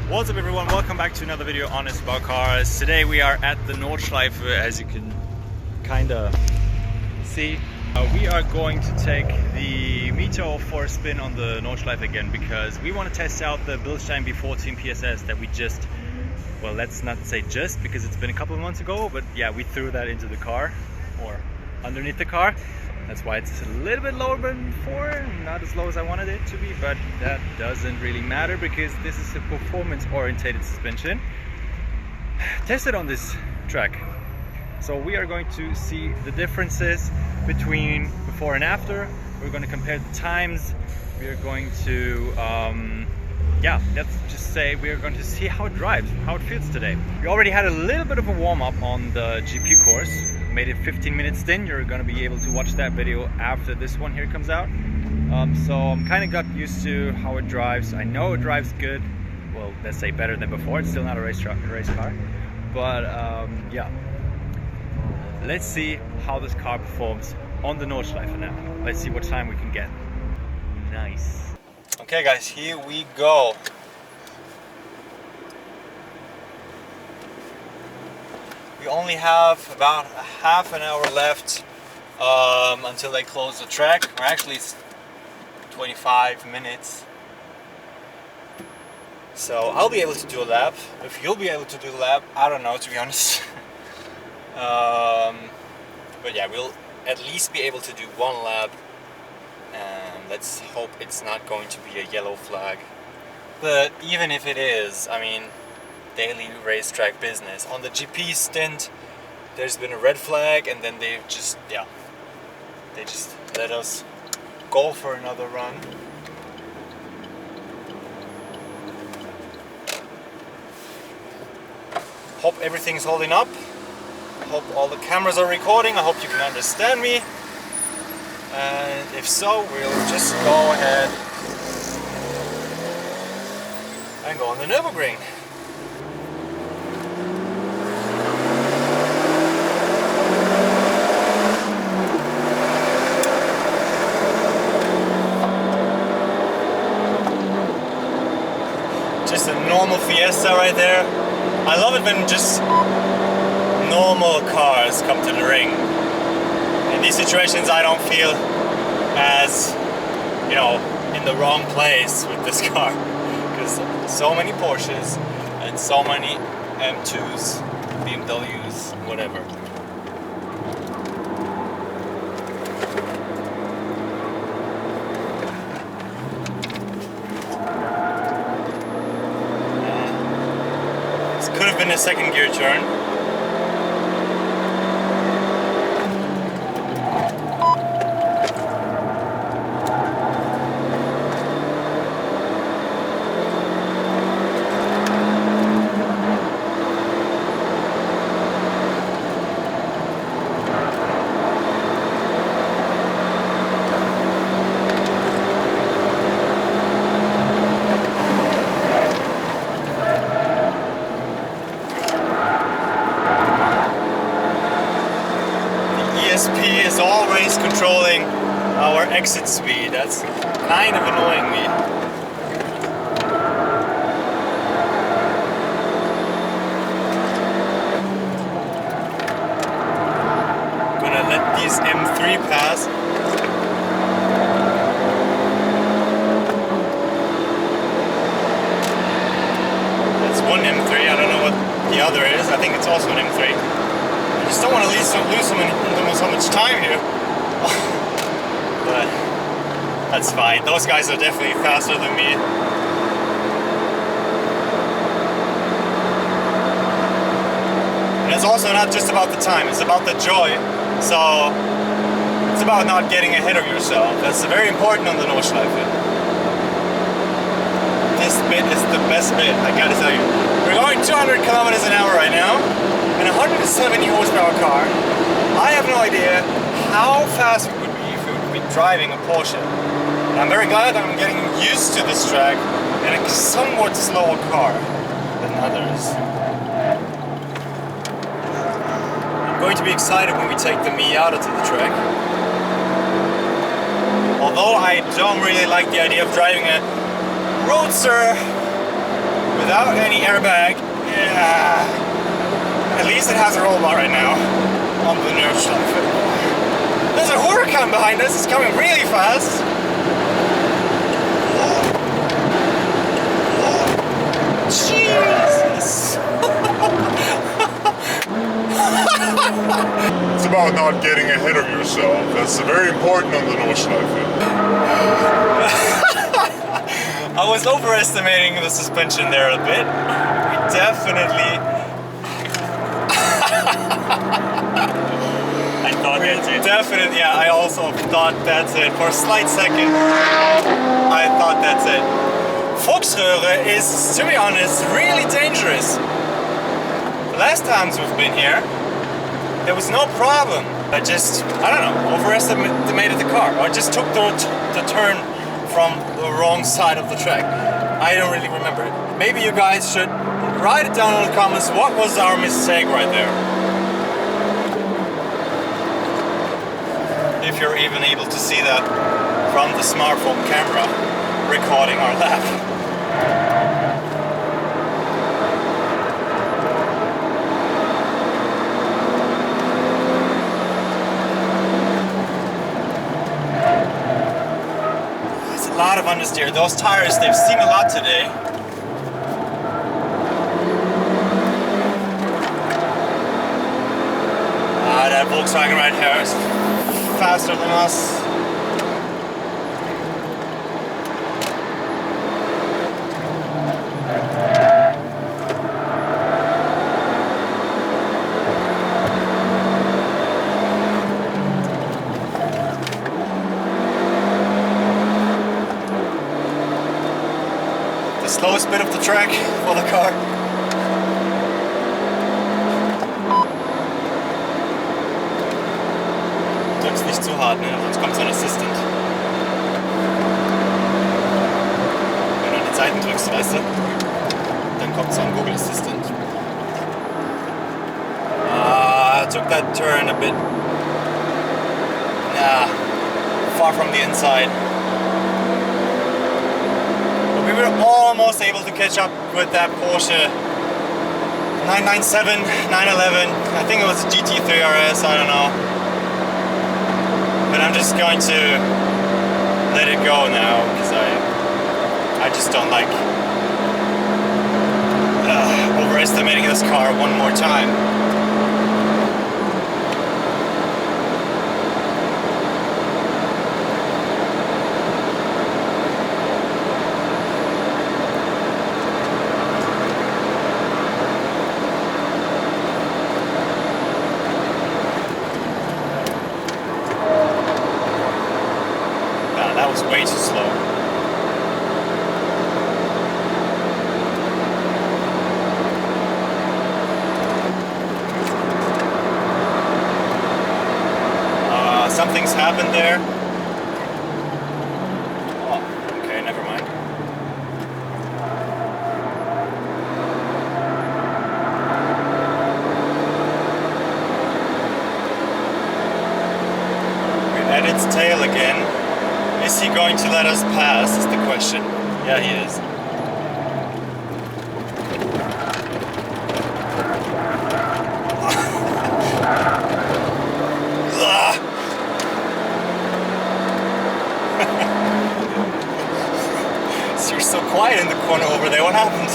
What's up everyone, welcome back to another video on ItsAboutCars. Today we are at the Nordschleife, as you can kinda see. We are going to take the Mito for a spin on the Nordschleife again because we want to test out the Bilstein B14 PSS that we just, well, let's not say just because it's been a couple of months ago, but yeah, we threw that into the car or underneath the car. That's why it's a little bit lower than before, not as low as I wanted it to be, but that doesn't really matter because this is a performance-oriented suspension tested on this track. So we are going to see the differences between before and after. We're going to compare the times. We are going to, yeah, let's just say we are going to see how it drives, how it feels today. We already had a little bit of a warm-up on the GP course. Made it 15 minutes in. You're going to be able to watch that video after this one here comes out. So I'm kind of got used to how it drives. I know it drives good. Well, let's say better than before. It's still not a race car, but yeah. Let's see how this car performs on the Nordschleife now. Let's see what time we can get. Nice. Okay guys, here we go. We only have about a half an hour left until they close the track. Or actually it's 25 minutes. So I'll be able to do a lap. If you'll be able to do a lap, I don't know, to be honest. But yeah, we'll at least be able to do one lap. Let's hope it's not going to be a yellow flag. But even if it is, I mean, daily racetrack business. On the GP stint, there's been a red flag, and then they just, yeah, they just let us go for another run. Hope everything's holding up. Hope all the cameras are recording. I hope you can understand me. And if so, we'll just go ahead and go on the Nürburgring. Just a normal Fiesta right there. I love it when just normal cars come to the ring. In these situations I don't feel as, you know, in the wrong place with this car because so many Porsches and so many M2s, BMWs, whatever. This could have been a second gear turn. Is always controlling our exit speed. That's kind of annoying me. Gonna let these M3 pass. That's one M3, I don't know what the other is. I think it's also an M3. I just don't want to lose so much time here. But that's fine. Those guys are definitely faster than me. And it's also not just about the time, it's about the joy. So it's about not getting ahead of yourself. That's very important on the Nordschleife. This bit is the best bit, I gotta tell you. We're going 200 kilometers an hour right now in a 170 horsepower car. I have no idea how fast it would be if we would be driving a Porsche. And I'm very glad that I'm getting used to this track in a somewhat slower car than others. I'm going to be excited when we take the Miata to the track. Although I don't really like the idea of driving a roadster without any airbag. Yeah. At least it has a roll bar right now on the Nordschleife. There's a hurricane behind us. It's coming really fast. Jesus. It's about not getting ahead of yourself. That's very important on the Nordschleife. I was overestimating the suspension there a bit. Definitely. I thought that's it. Definitely, yeah, I also thought that's it. For a slight second, I thought that's it. Fuchsröhre is, to be honest, really dangerous. The last times we've been here, there was no problem. I don't know, overestimated the car. I just took the turn from the wrong side of the track. I don't really remember it. Maybe you guys should write it down in the comments. What was our mistake right there? If you're even able to see that from the smartphone camera recording our lap. There's a lot of understeer. Those tires, they've seen a lot today. That Volkswagen right here is faster than us. The slowest bit of the track for the car. Drück's nicht zu hart, ne? Sonst kommt so ein Assistant. Wenn du an die Seiten drückst, weißt du, dann kommt so ein Google Assistant. I took that turn a bit, far from the inside. But we were almost able to catch up with that Porsche 997, 911. I think it was a GT3 RS, I don't know. But I'm just going to let it go now because I just don't like overestimating this car one more time. That was way too slow. Something's happened there. Oh, okay, never mind. We're at its tail again. Is he going to let us pass, is the question. Yeah, he is. So you're so quiet in the corner over there, what happened?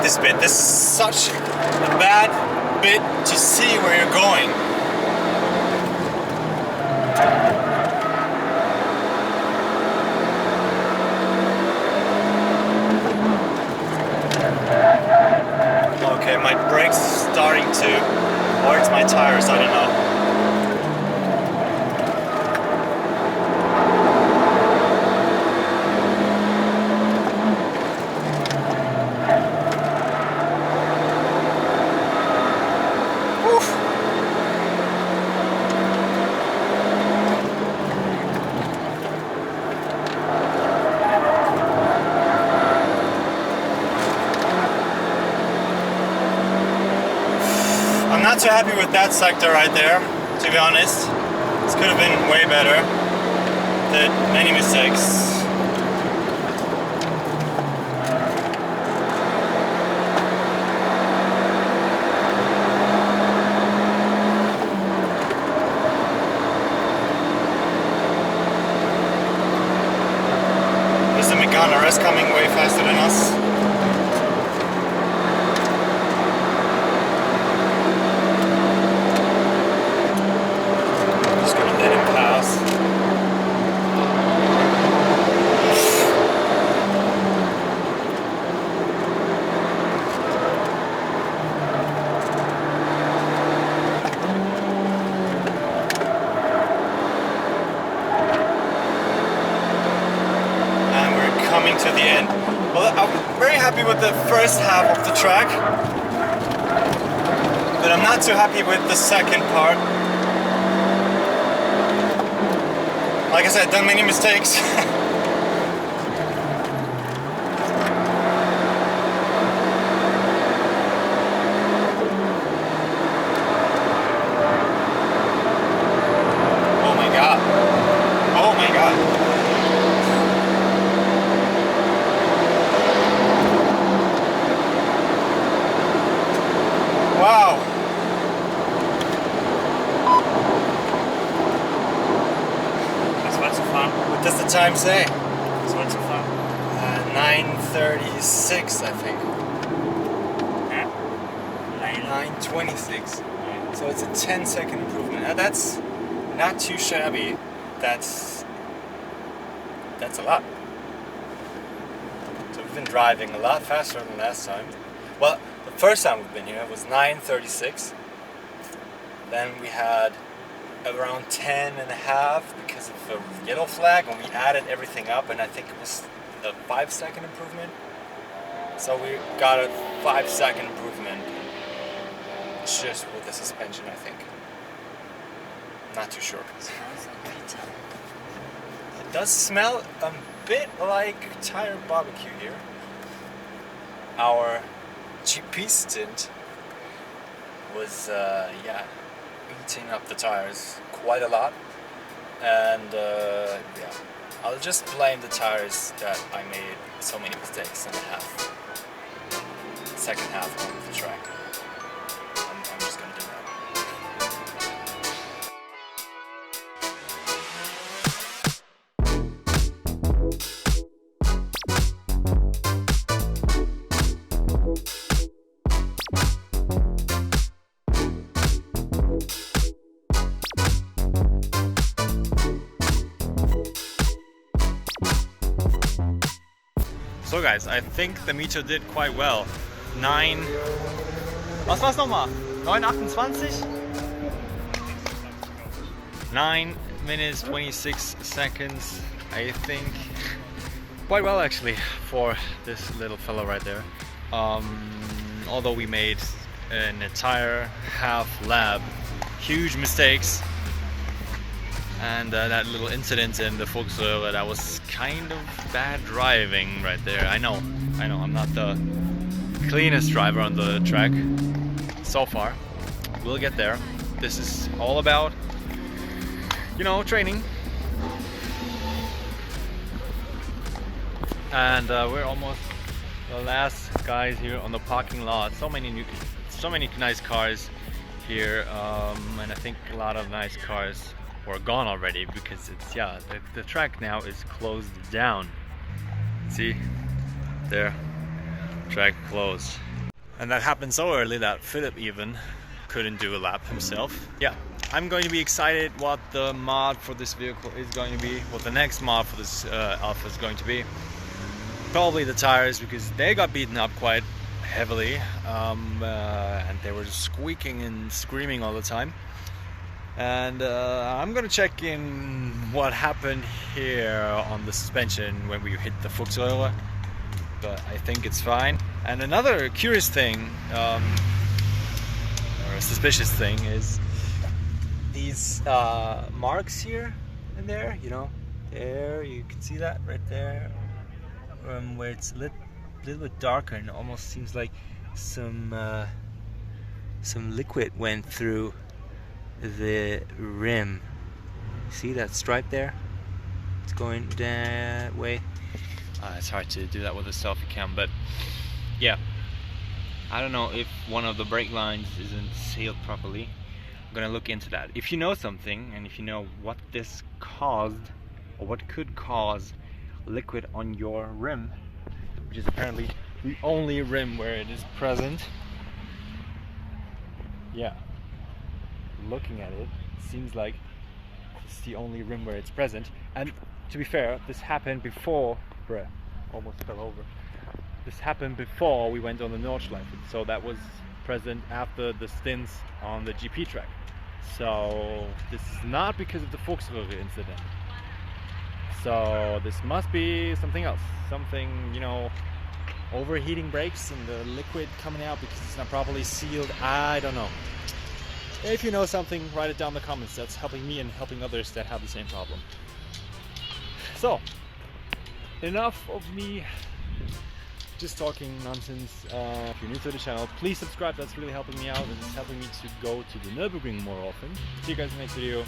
This bit. This is such a bad bit to see where you're going. Okay, my brakes starting to, or it's my tires, I don't know. too happy with that sector right there, to be honest. This could have been way better. Did many mistakes. Is coming way faster than us. I'm just gonna let him pass. Coming to the end. Well, I'm very happy with the first half of the track, but I'm not too happy with the second part. Like I said, done many mistakes. Oh my god. Oh my god. Wow! Was war zu fahren? What does the time say? Was war zu fahren? 9:36, I think. Yeah. 9:26. So it's a 10-second improvement. Now that's not too shabby. That's a lot. So we've been driving a lot faster than last time. Well, the first time we've been here was 9:36. Then we had around 10 and a half because of the yellow flag, and we added everything up, and I think it was a 5-second improvement. So we got a 5-second improvement just with the suspension, I think. Not too sure. It does smell a bit like tire barbecue here. Our GP stint was eating up the tires quite a lot, and yeah, I'll just blame the tires that I made so many mistakes in the second half of the track. I'm just gonna do that. So guys, I think the Mito did quite well. 9... Was war's nochmal? 9:28? 9 minutes 26 seconds, I think. Quite well actually for this little fellow right there. Although we made an entire half lap, huge mistakes. And that little incident in the Fuchsröhre, that was kind of bad driving right there. I know, I'm not the cleanest driver on the track so far. We'll get there. This is all about, you know, training. And we're almost the last guys here on the parking lot. So many nice cars here, and I think a lot of nice cars were gone already because it's the track now is closed down. See there, track closed, and that happened so early that Philip even couldn't do a lap himself. Yeah, I'm going to be excited what the mod for this vehicle is going to be, what the next mod for this Alfa is going to be. Probably the tires, because they got beaten up quite heavily, and they were squeaking and screaming all the time. And I'm gonna check in what happened here on the suspension when we hit the Fuchsröhre, but I think it's fine. And another curious thing, or a suspicious thing, is these marks here and there, you know, there, you can see that right there, where it's a little bit darker and almost seems like some some liquid went through the rim. See that stripe there? It's going that way. It's hard to do that with a selfie cam, but yeah, I don't know if one of the brake lines isn't sealed properly. I'm gonna look into that. If you know something, and if you know what this caused, or what could cause liquid on your rim, which is apparently the only rim where it is present. Yeah, looking at it, it seems like it's the only rim where it's present. And to be fair, this happened before, bruh, almost fell over. This happened before we went on the Nordschleife, so that was present after the stints on the GP track. So this is not because of the Fuchsröhre incident. So this must be something else, something, you know, overheating brakes and the liquid coming out because it's not properly sealed. I don't know. If you know something, write it down in the comments. That's helping me and helping others that have the same problem. So, enough of me just talking nonsense. If you're new to the channel, please subscribe. That's really helping me out, and it's helping me to go to the Nürburgring more often. See you guys in the next video.